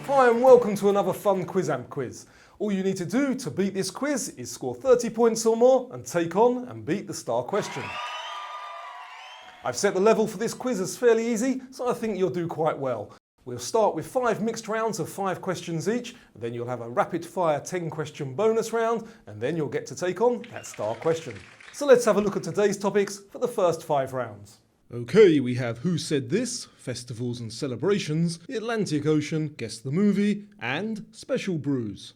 Hi and welcome to another fun Quizamp quiz. All you need to do to beat this quiz is score 30 points or more and take on and beat the star question. I've set the level for this quiz as fairly easy, so I think you'll do quite well. We'll start with 5 mixed rounds of 5 questions each, then you'll have a rapid fire 10 question bonus round, and then you'll get to take on that star question. So let's have a look at today's topics for the first 5 rounds. Okay, we have Who Said This, Festivals and Celebrations, the Atlantic Ocean, Guess the Movie, and Special Brews.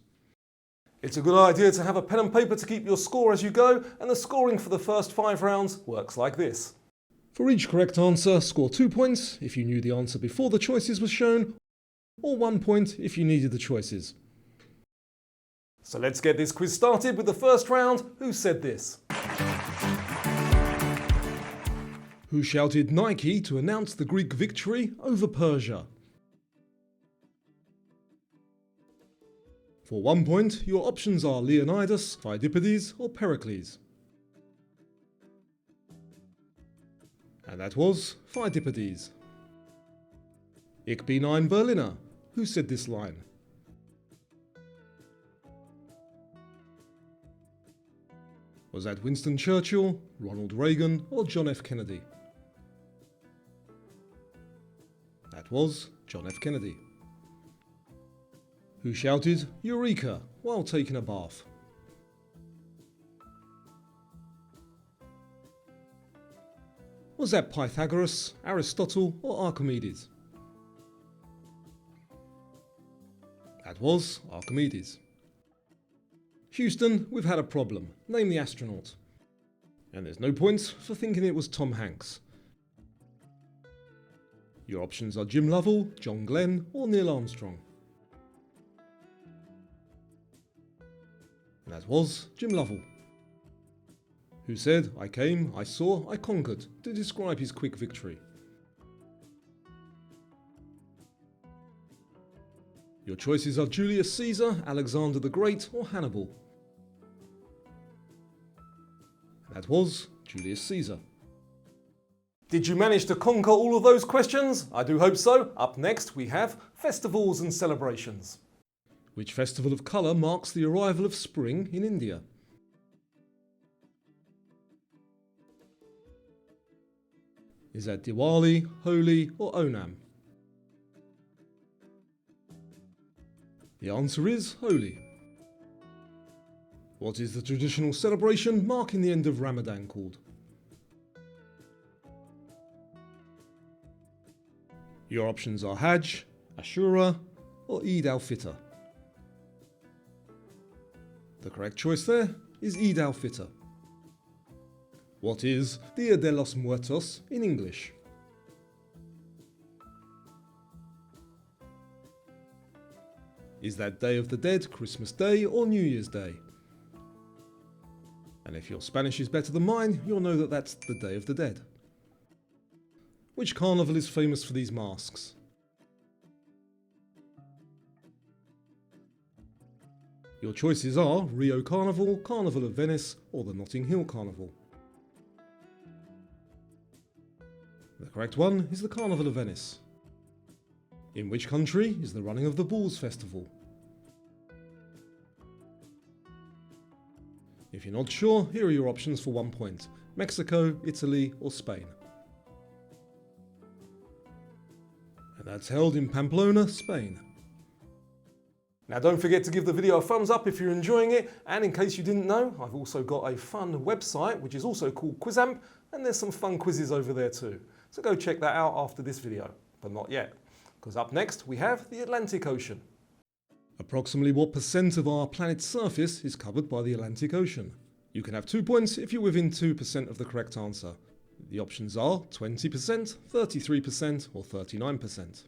It's a good idea to have a pen and paper to keep your score as you go, and the scoring for the first 5 rounds works like this. For each correct answer, score 2 points if you knew the answer before the choices were shown, or 1 point if you needed the choices. So let's get this quiz started with the first round, Who Said This? Who shouted Nike to announce the Greek victory over Persia? For 1 point, your options are Leonidas, Pheidippides or Pericles. And that was Pheidippides. Ich bin ein Berliner. Who said this line? Was that Winston Churchill, Ronald Reagan or John F. Kennedy? That was John F. Kennedy. Who shouted Eureka while taking a bath? Was that Pythagoras, Aristotle or Archimedes? That was Archimedes. Houston, we've had a problem. Name the astronaut. And there's no points for thinking it was Tom Hanks. Your options are Jim Lovell, John Glenn or Neil Armstrong. And that was Jim Lovell. Who said, I came, I saw, I conquered, to describe his quick victory. Your choices are Julius Caesar, Alexander the Great or Hannibal. And that was Julius Caesar. Did you manage to conquer all of those questions? I do hope so. Up next we have festivals and celebrations. Which festival of colour marks the arrival of spring in India? Is that Diwali, Holi or Onam? The answer is Holi. What is the traditional celebration marking the end of Ramadan called? Your options are Hajj, Ashura or Eid al-Fitr. The correct choice there is Eid al-Fitr. What is Dia de los Muertos in English? Is that Day of the Dead, Christmas Day or New Year's Day? And if your Spanish is better than mine, you'll know that that's the Day of the Dead. Which carnival is famous for these masks? Your choices are Rio Carnival, Carnival of Venice or the Notting Hill Carnival. The correct one is the Carnival of Venice. In which country is the running of the Bulls Festival? If you're not sure, here are your options for 1 point. Mexico, Italy or Spain. And that's held in Pamplona, Spain. Now don't forget to give the video a thumbs up if you're enjoying it, and in case you didn't know, I've also got a fun website which is also called Quizamp, and there's some fun quizzes over there too. So go check that out after this video, but not yet, because up next we have the Atlantic Ocean. Approximately what % of our planet's surface is covered by the Atlantic Ocean? You can have 2 points if you're within 2% of the correct answer. The options are 20%, 33% or 39%.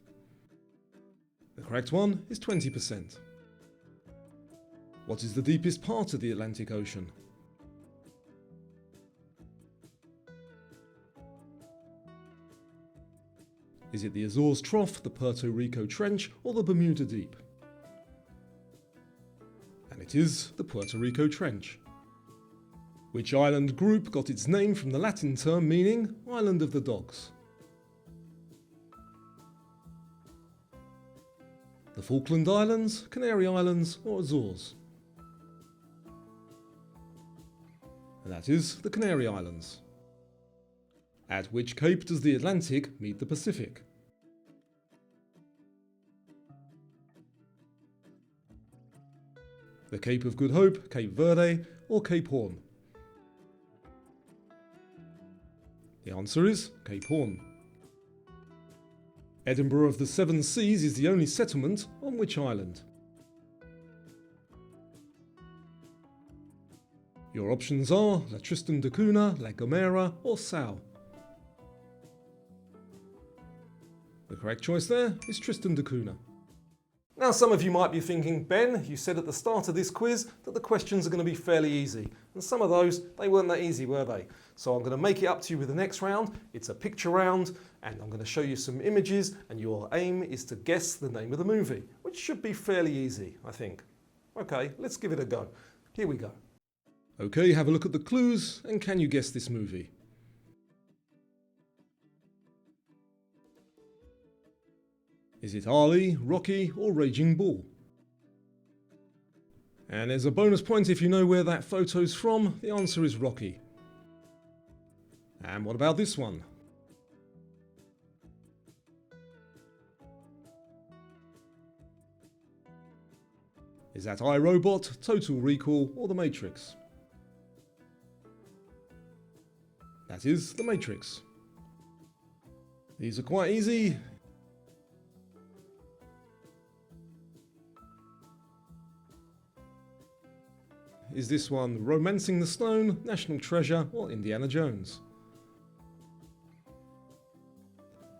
The correct one is 20%. What is the deepest part of the Atlantic Ocean? Is it the Azores Trough, the Puerto Rico Trench or the Bermuda Deep? And it is the Puerto Rico Trench. Which island group got its name from the Latin term meaning Island of the Dogs? The Falkland Islands, Canary Islands or Azores? And that is the Canary Islands. At which cape does the Atlantic meet the Pacific? The Cape of Good Hope, Cape Verde or Cape Horn? The answer is Cape Horn. Edinburgh of the Seven Seas is the only settlement on which island? Your options are La Tristan da Cunha, La Gomera or Sal. The correct choice there is Tristan da Cunha. Now some of you might be thinking, Ben, you said at the start of this quiz that the questions are going to be fairly easy. And some of those, they weren't that easy, were they? So I'm going to make it up to you with the next round. It's a picture round, and I'm going to show you some images, and your aim is to guess the name of the movie, which should be fairly easy, I think. Okay, let's give it a go. Here we go. Okay, have a look at the clues, and can you guess this movie? Is it Ali, Rocky or Raging Bull? And there's a bonus point if you know where that photo's from. The answer is Rocky. And what about this one? Is that iRobot, Total Recall or The Matrix? That is The Matrix. These are quite easy. Is this one Romancing the Stone, National Treasure or Indiana Jones?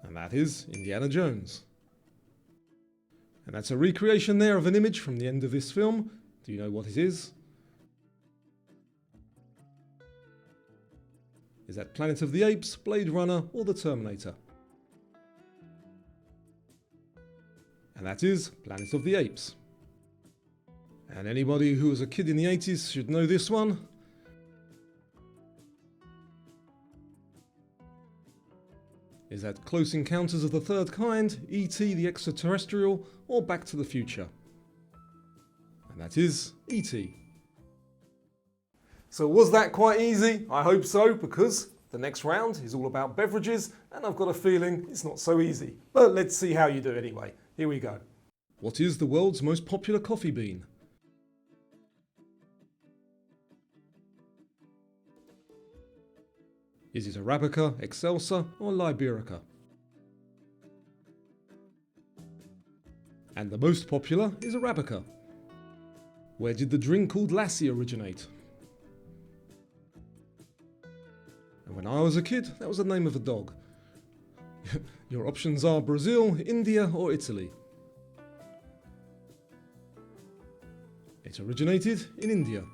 And that is Indiana Jones. And that's a recreation there of an image from the end of this film. Do you know what it is? Is that Planet of the Apes, Blade Runner or The Terminator? And that is Planet of the Apes. And anybody who was a kid in the 80s should know this one. Is that Close Encounters of the Third Kind, E.T. the Extraterrestrial, or Back to the Future? And that is E.T. So was that quite easy? I hope so, because the next round is all about beverages, and I've got a feeling it's not so easy. But let's see how you do anyway. Here we go. What is the world's most popular coffee bean? Is it Arabica, Excelsa or Liberica? And the most popular is Arabica. Where did the drink called Lassie originate? And when I was a kid, that was the name of a dog. Your options are Brazil, India or Italy. It originated in India.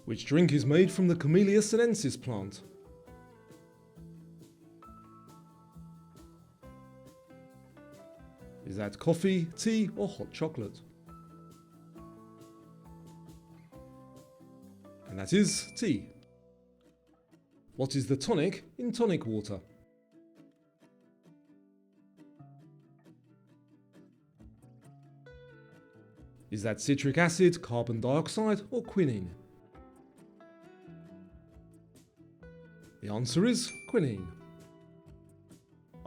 Which drink is made from the Camellia sinensis plant? Is that coffee, tea or hot chocolate? And that is tea. What is the tonic in tonic water? Is that citric acid, carbon dioxide or quinine? The answer is quinine.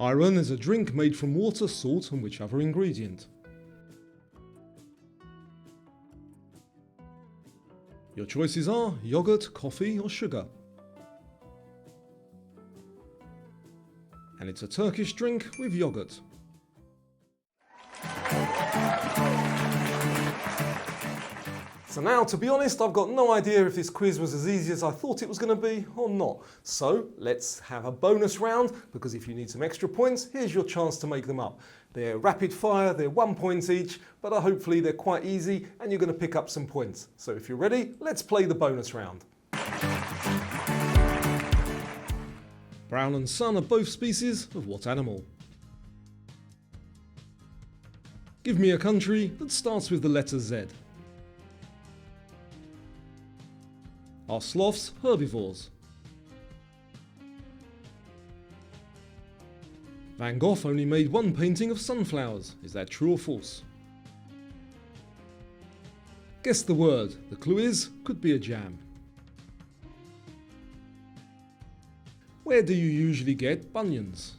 Iron is a drink made from water, salt and which other ingredient? Your choices are yogurt, coffee or sugar. And it's a Turkish drink with yogurt. So now, to be honest, I've got no idea if this quiz was as easy as I thought it was going to be or not. So let's have a bonus round, because if you need some extra points, here's your chance to make them up. They're rapid fire, they're 1 point each, but hopefully they're quite easy and you're going to pick up some points. So if you're ready, let's play the bonus round. Brown and sun are both species of what animal? Give me a country that starts with the letter Z. Are sloths herbivores? Van Gogh only made one painting of sunflowers. Is that true or false? Guess the word. The clue is, could be a jam. Where do you usually get bunions?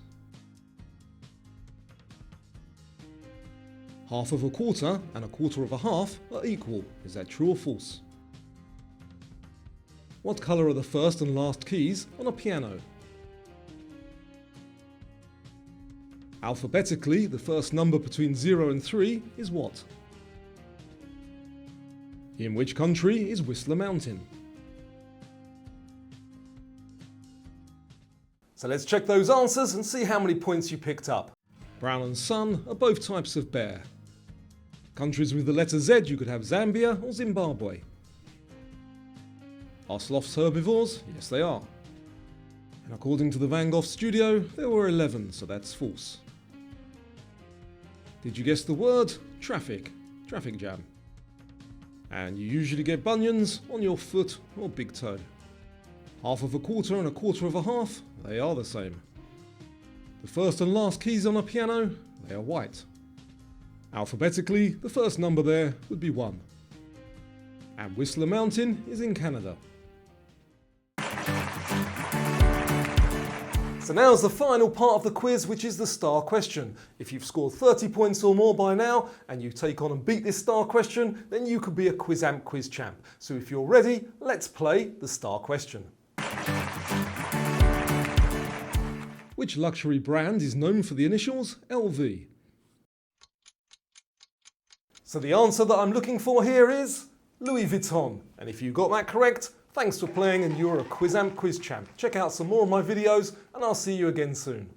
Half of a quarter and a quarter of a half are equal. Is that true or false? What colour are the first and last keys on a piano? Alphabetically, the first number between 0 and 3 is what? In which country is Whistler Mountain? So let's check those answers and see how many points you picked up. Brown and sun are both types of bear. Countries with the letter Z, you could have Zambia or Zimbabwe. Are sloths herbivores? Yes, they are. And according to the Van Gogh studio, there were 11, so that's false. Did you guess the word? Traffic. Traffic jam. And you usually get bunions on your foot or big toe. Half of a quarter and a quarter of a half, they are the same. The first and last keys on a piano, they are white. Alphabetically, the first number there would be 1. And Whistler Mountain is in Canada. So now's the final part of the quiz, which is the star question. If you've scored 30 points or more by now, and you take on and beat this star question, then you could be a Quizamp quiz champ. So if you're ready, let's play the star question. Which luxury brand is known for the initials LV? So the answer that I'm looking for here is Louis Vuitton. And if you got that correct, thanks for playing and you're a Quizamp quiz champ. Check out some more of my videos and I'll see you again soon.